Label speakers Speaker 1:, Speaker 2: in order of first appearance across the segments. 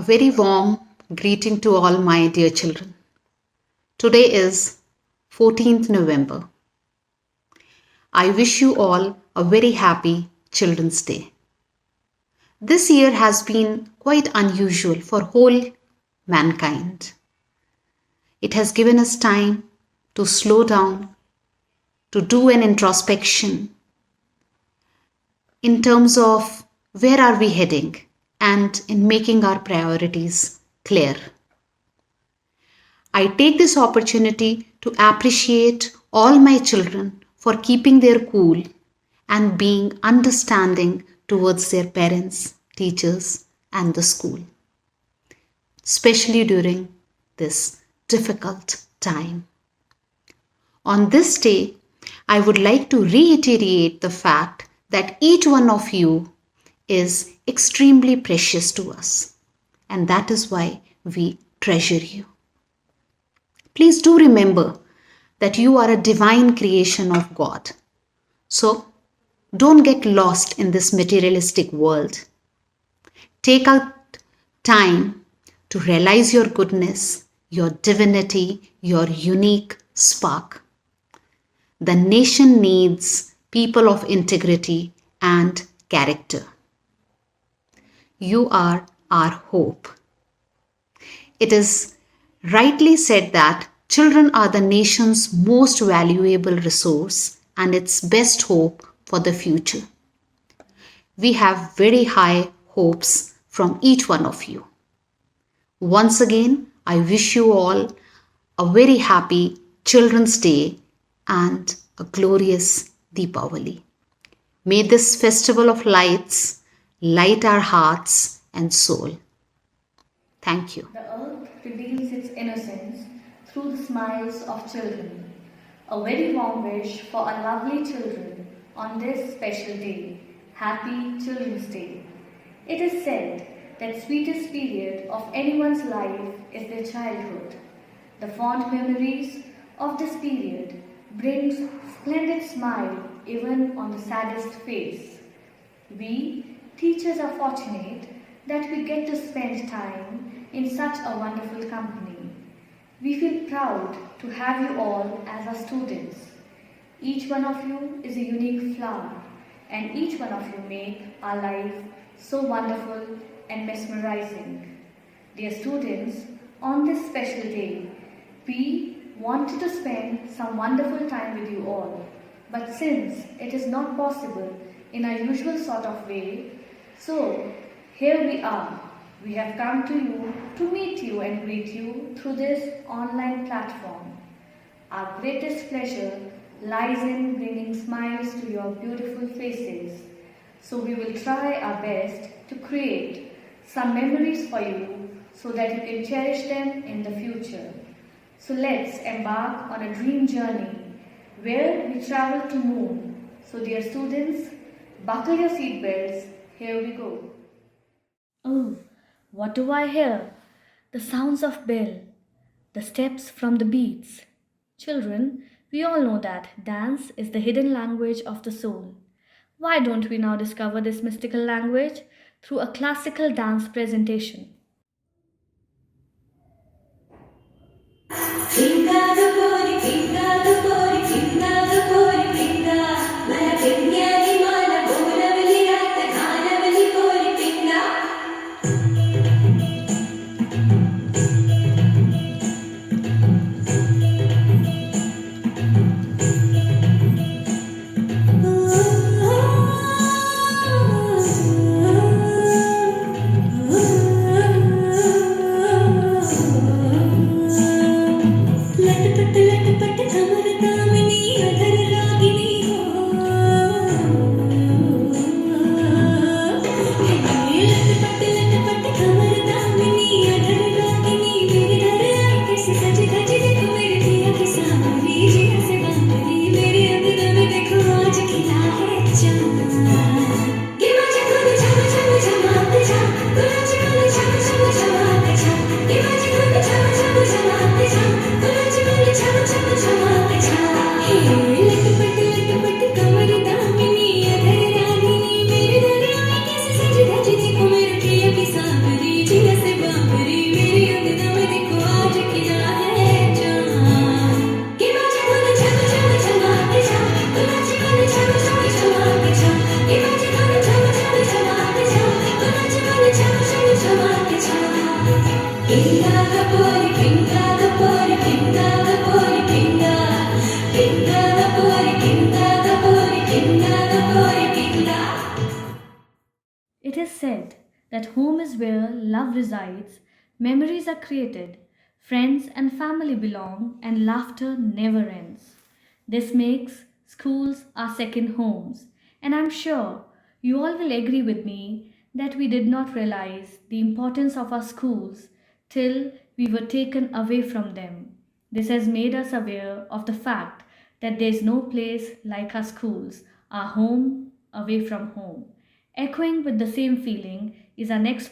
Speaker 1: very warm greeting to all my dear children. Today is 14th November. I wish you all a very happy Children's Day. This year has been quite unusual for whole mankind. It has given us time to slow down, to do an introspection in terms of where are we heading and in making our priorities clear. I take this opportunity to appreciate all my children for keeping their cool and being understanding towards their parents, teachers, and the school, especially during this difficult time. On this day, I would like to reiterate the fact that each one of you is extremely precious to us, and that is why we treasure you. Please do remember that you are a divine creation of God. So, don't get lost in this materialistic world. Take out time to realize your goodness, your divinity, your unique spark. The nation needs people of integrity and character. You are our hope. It is rightly said that children are the nation's most valuable resource and its best hope for the future. We have very high hopes from each one of you. Once again, I wish you all a very happy Children's Day and a glorious Deepavali. May this festival of lights light our hearts and soul. Thank you.
Speaker 2: The earth reveals its innocence through the smiles of children. A very warm wish for our lovely children on this special day. Happy Children's Day. It is said that sweetest period of anyone's life is their childhood. The fond memories of this period brings splendid smile even on the saddest face. We, teachers, are fortunate that we get to spend time in such a wonderful company. We feel proud to have you all as our students. Each one of you is a unique flower, and each one of you make our life so wonderful and mesmerizing. Dear students, on this special day, we wanted to spend some wonderful time with you all. But since it is not possible in our usual sort of way, so here we are. We have come to you to meet you and greet you through this online platform. Our greatest pleasure lies in bringing smiles to your beautiful faces. So we will try our best to create some memories for you so that you can cherish them in the future. So let's embark on a dream journey where we travel to moon. So dear students, buckle your seatbelts. Here we go. Oh, what do I hear? The sounds of bell, the steps from the beats. Children, we all know that dance is the hidden language of the soul. Why don't we now discover this mystical language through a classical dance presentation? Let the love resides, memories are created, friends and family belong, and laughter never ends. This makes schools our second homes, and I'm sure you all will agree with me that we did not realize the importance of our schools till we were taken away from them. This has made us aware of the fact that there is no place like our schools, our home away from home. Echoing with the same feeling is our next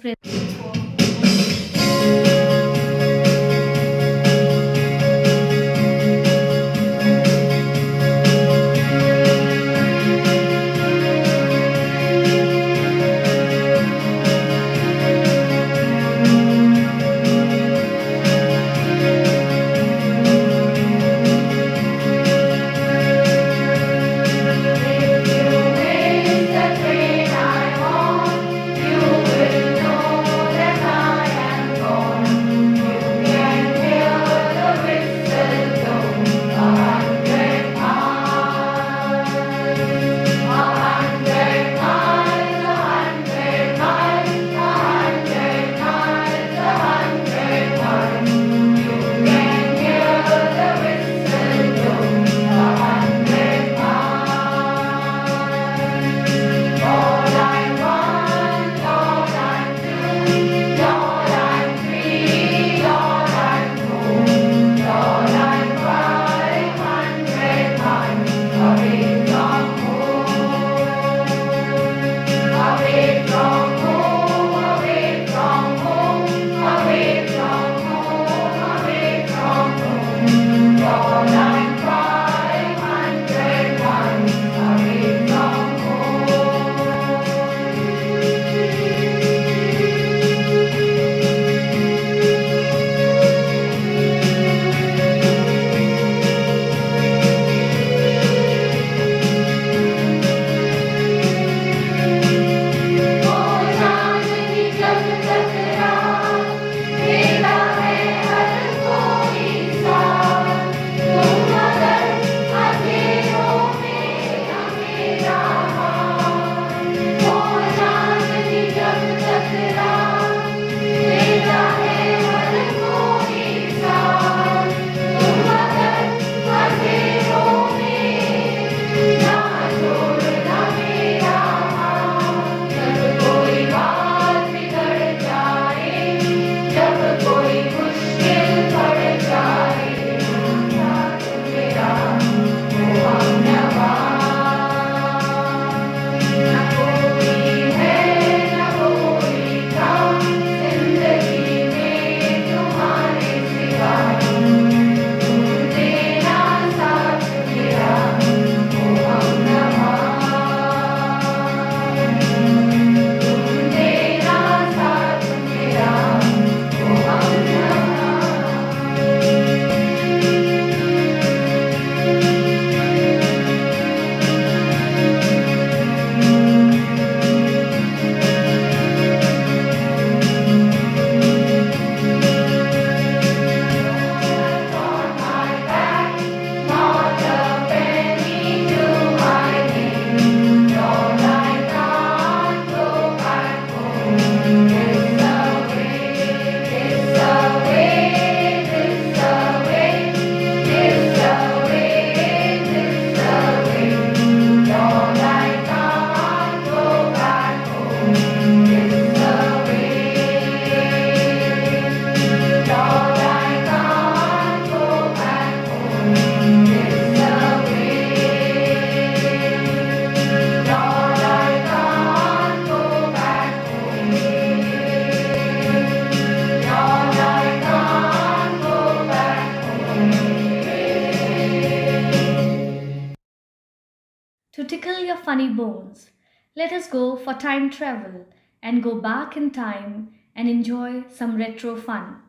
Speaker 2: To tickle your funny bones, let us go for time travel and go back in time and enjoy some retro fun.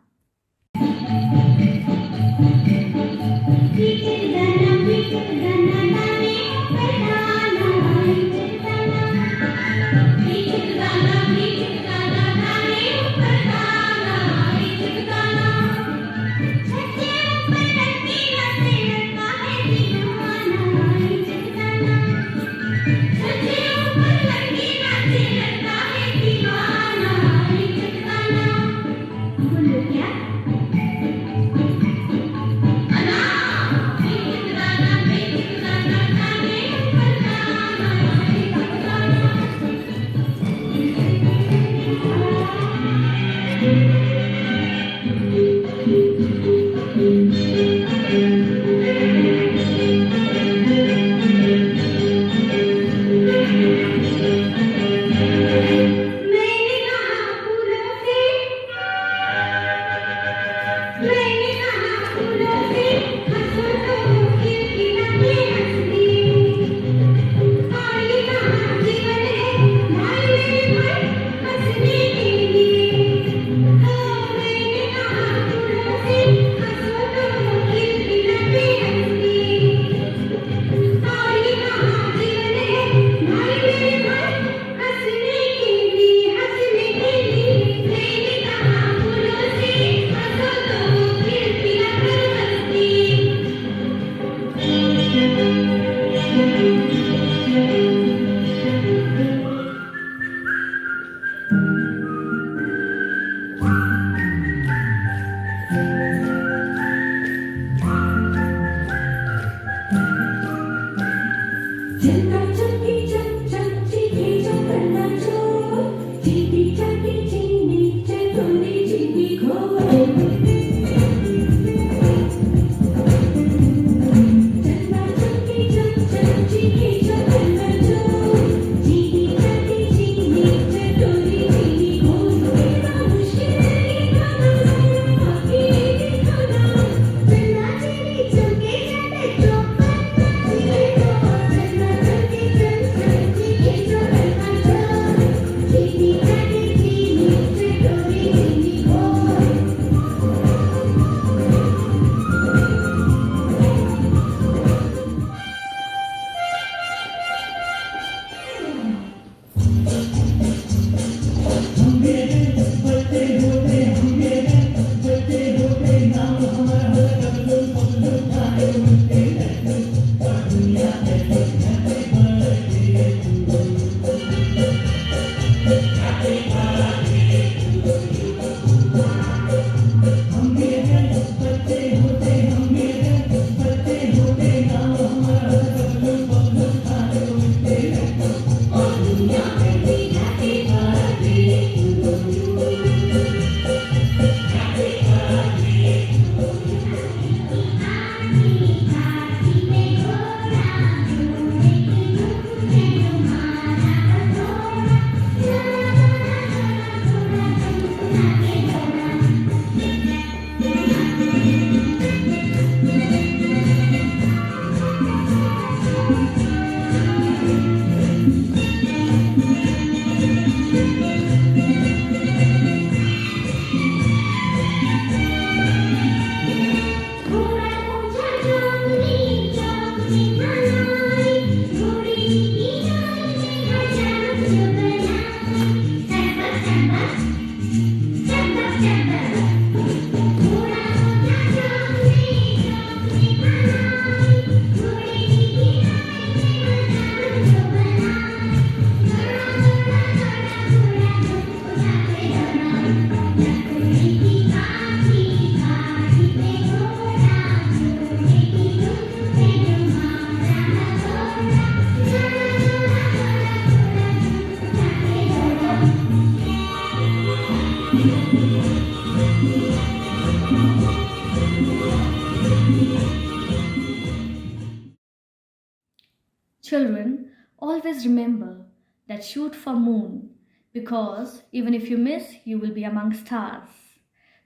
Speaker 2: Children, always remember that shoot for moon, because even if you miss, you will be among stars.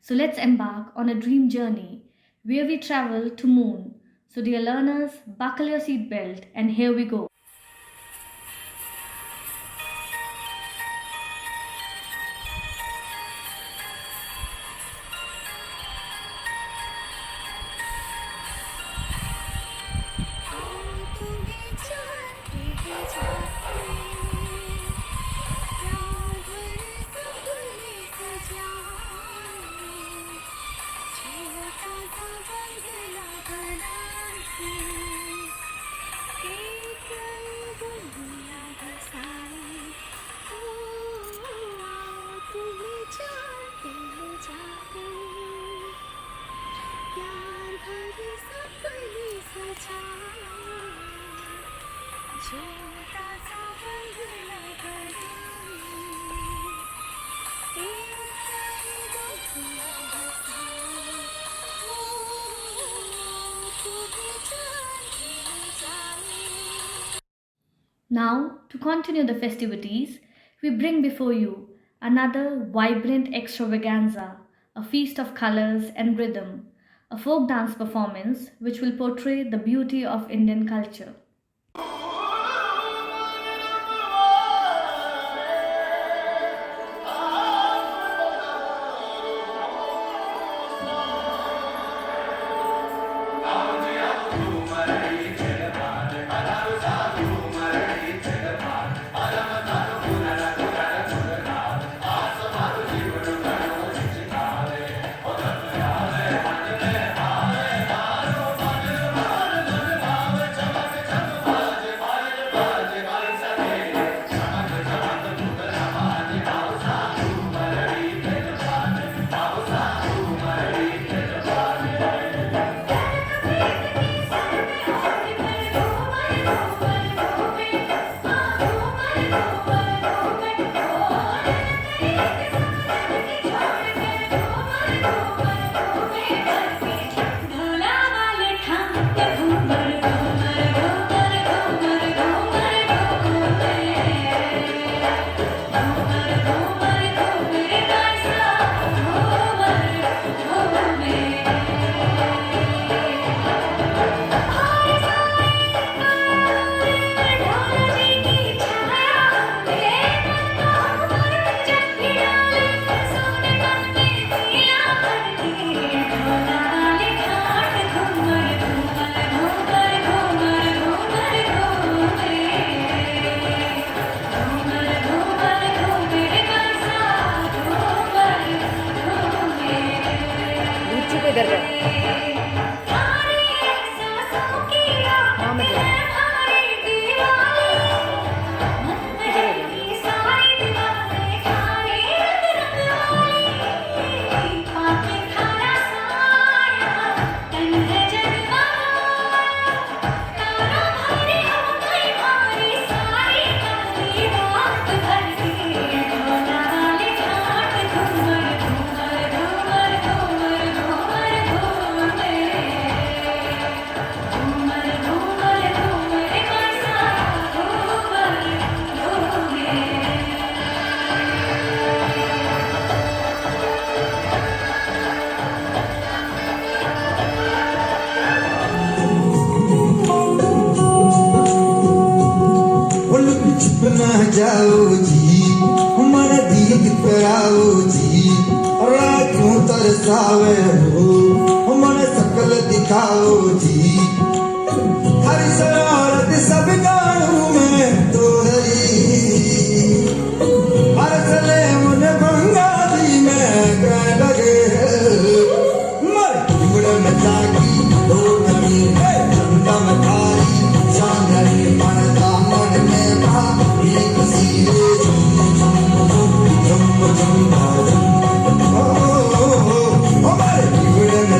Speaker 2: So let's embark on a dream journey where we travel to moon. So dear learners, buckle your seat belt and here we go. Now, to continue the festivities, we bring before you another vibrant extravaganza, a feast of colors and rhythm, a folk dance performance which will portray the beauty of Indian culture.
Speaker 3: जाओ जी हमारा दिल कराओ जी रातों तरसावे हो हमारा शकल दिखाओ जी हर शरारत सब गानों में तो हर चले मन बंगाली में कह लगे मर जुगड़ में जागी दो नमी है चंदा में थारी चांदनी मन दामन में भाई खुशी रे झुम झुम झुम झुम ओ मर जुगड़ में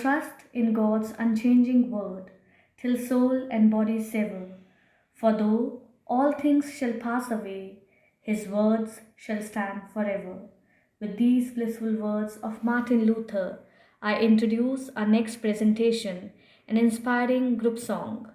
Speaker 2: trust in God's unchanging word till soul and body sever. For though all things shall pass away, his words shall stand forever. With these blissful words of Martin Luther, I introduce our next presentation, an inspiring group song.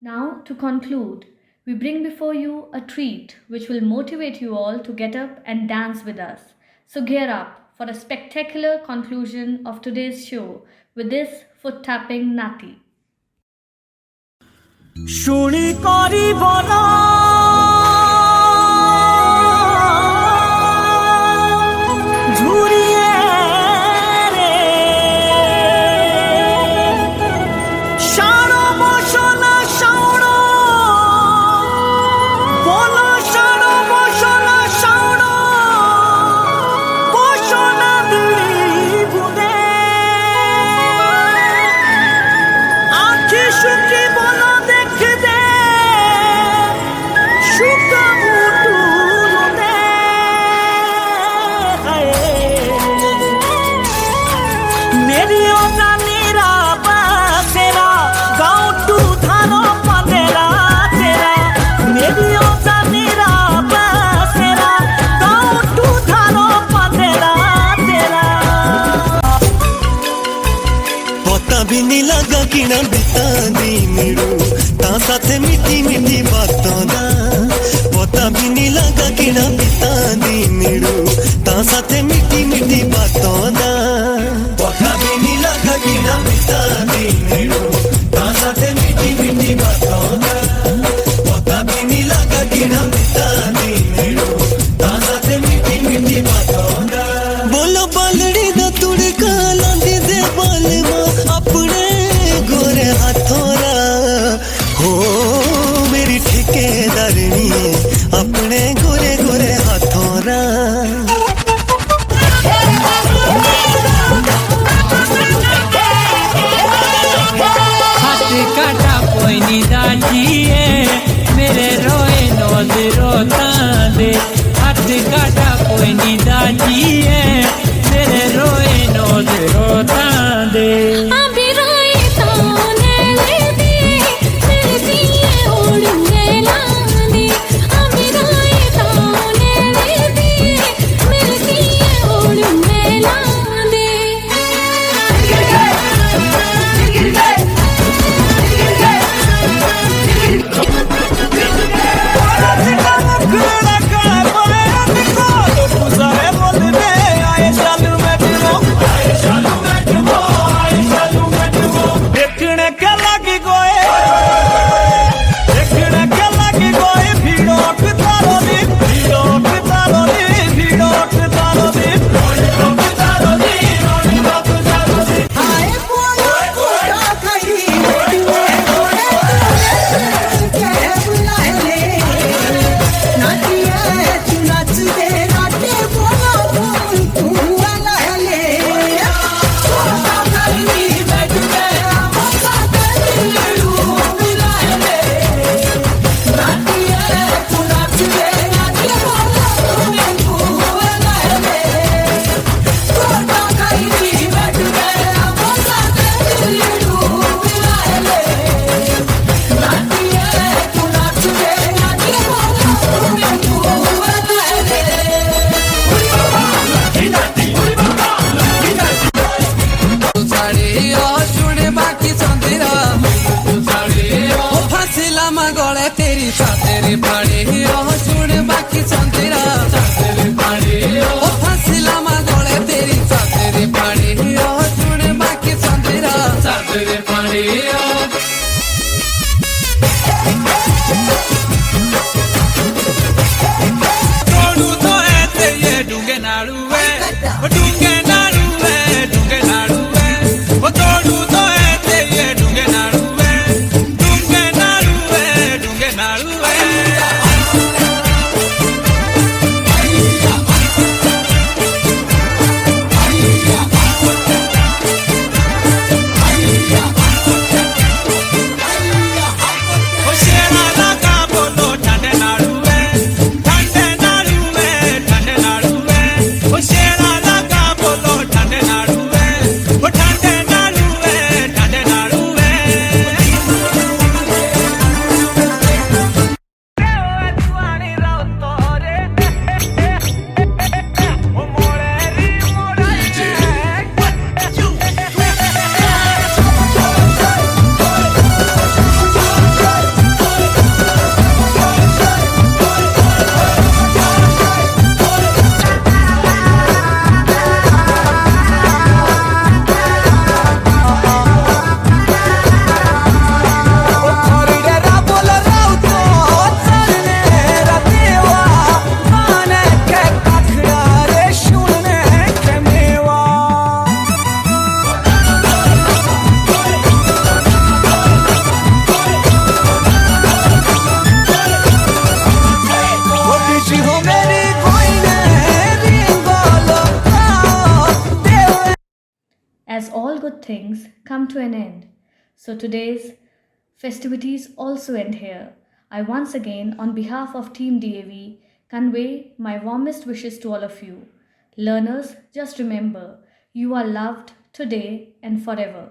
Speaker 2: Now, to conclude, we bring before you a treat which will motivate you all to get up and dance with us. So, gear up for a spectacular conclusion of today's show with this foot tapping Nati.
Speaker 4: শুনি করিব না ঝুরিয়ে রে সার বসনা সাউণ বল সার বসনা সাউণ বসনা দিলি বুদে আখি শুকি বল भी नहीं लगा कि ना बिता दी मेरू ता साथे मीठी मीठी बातों दा पता भी नहीं लगा कि ना बिता दी मेरू ता साथे मीठी मीठी बातों दा पता भी नहीं लगा कि ना बिता दी मेरू ता साथे मीठी मीठी बातों दा पता भी नहीं लगा कि ना बिता दी मेरू ता साथे मीठी मीठी बातों दा बोलो बालड़ी दा तुड़का लांदी दे बालमा अपने गोरे हाथों रा हो मेरी ठेकेदारनी अपने गोरे गोरे हाथों रा
Speaker 5: हाथ काटा पोइनी दाजिए मेरे रोए नोद रोता दे हाथ काटा पोइनी दाजिए मेरे रोए नोद रोता दे
Speaker 2: as all good things come to an end. So today's festivities also end here. I once again, on behalf of Team DAV, convey my warmest wishes to all of you. Learners, just remember, you are loved today and forever.